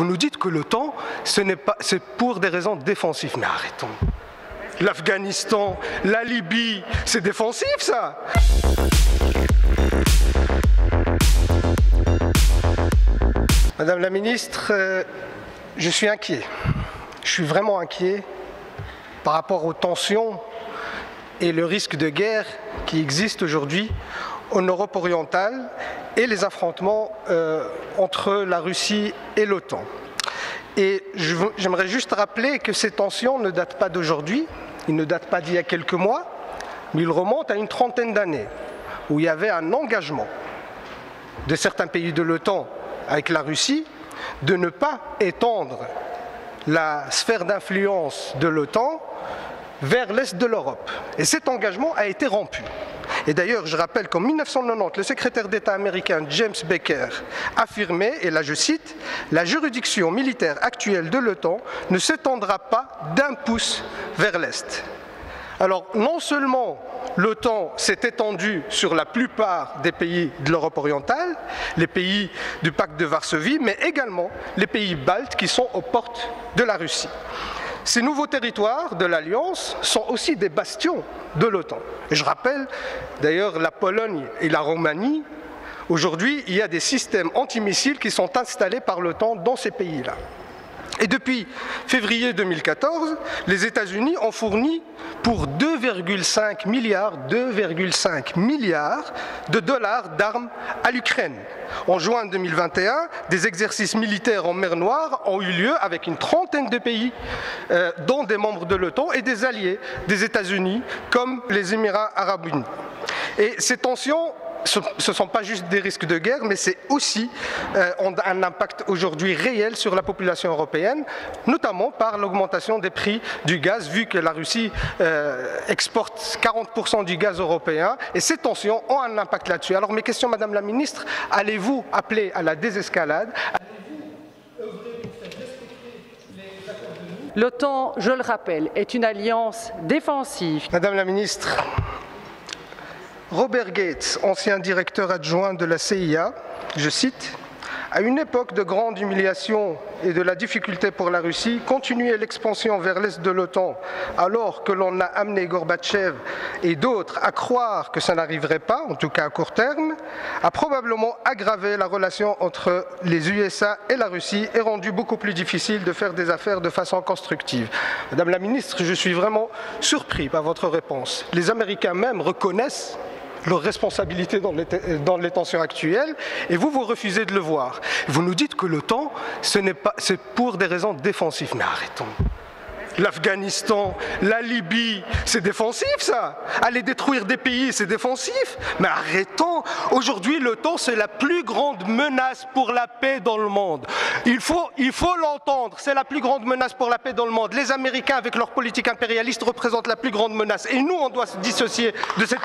Vous nous dites que l'OTAN, c'est pour des raisons défensives. Mais arrêtons. L'Afghanistan, la Libye, c'est défensif ça. Madame la ministre, je suis inquiet. Je suis vraiment inquiet par rapport aux tensions et le risque de guerre qui existe aujourd'hui en Europe orientale et les affrontements entre la Russie et l'OTAN. Et j'aimerais juste rappeler que ces tensions ne datent pas d'aujourd'hui, ils ne datent pas d'il y a quelques mois, mais ils remontent à une trentaine d'années, où il y avait un engagement de certains pays de l'OTAN avec la Russie de ne pas étendre la sphère d'influence de l'OTAN vers l'est de l'Europe. Et cet engagement a été rompu. Et d'ailleurs, je rappelle qu'en 1990, le secrétaire d'État américain James Baker affirmait, et là je cite, « La juridiction militaire actuelle de l'OTAN ne s'étendra pas d'un pouce vers l'Est ». Alors, non seulement l'OTAN s'est étendue sur la plupart des pays de l'Europe orientale, les pays du pacte de Varsovie, mais également les pays baltes qui sont aux portes de la Russie. Ces nouveaux territoires de l'Alliance sont aussi des bastions de l'OTAN. Et je rappelle d'ailleurs la Pologne et la Roumanie. Aujourd'hui, il y a des systèmes antimissiles qui sont installés par l'OTAN dans ces pays-là. Et depuis février 2014, les États-Unis ont fourni pour 2,5 milliards de dollars d'armes à l'Ukraine. En juin 2021, des exercices militaires en mer Noire ont eu lieu avec une trentaine de pays, dont des membres de l'OTAN et des alliés des États-Unis, comme les Émirats arabes unis. Et ces tensions, ce ne sont pas juste des risques de guerre, mais c'est aussi un impact aujourd'hui réel sur la population européenne, notamment par l'augmentation des prix du gaz, vu que la Russie exporte 40% du gaz européen, et ces tensions ont un impact là-dessus. Alors mes questions, Madame la Ministre, allez-vous appeler à la désescalade ? L'OTAN, je le rappelle, est une alliance défensive. Madame la Ministre, Robert Gates, ancien directeur adjoint de la CIA, je cite, « À une époque de grande humiliation et de la difficulté pour la Russie, continuer l'expansion vers l'est de l'OTAN alors que l'on a amené Gorbatchev et d'autres à croire que ça n'arriverait pas, en tout cas à court terme, a probablement aggravé la relation entre les USA et la Russie et rendu beaucoup plus difficile de faire des affaires de façon constructive. » Madame la ministre, je suis vraiment surpris par votre réponse. Les Américains même reconnaissent leurs responsabilités dans les tensions actuelles, et vous refusez de le voir. Vous nous dites que l'OTAN, c'est pour des raisons défensives. Mais arrêtons. L'Afghanistan, la Libye, c'est défensif ça. Aller détruire des pays, c'est défensif. Mais arrêtons. Aujourd'hui, l'OTAN, c'est la plus grande menace pour la paix dans le monde. Il faut l'entendre. C'est la plus grande menace pour la paix dans le monde. Les Américains, avec leur politique impérialiste, représentent la plus grande menace. Et nous, on doit se dissocier de cette...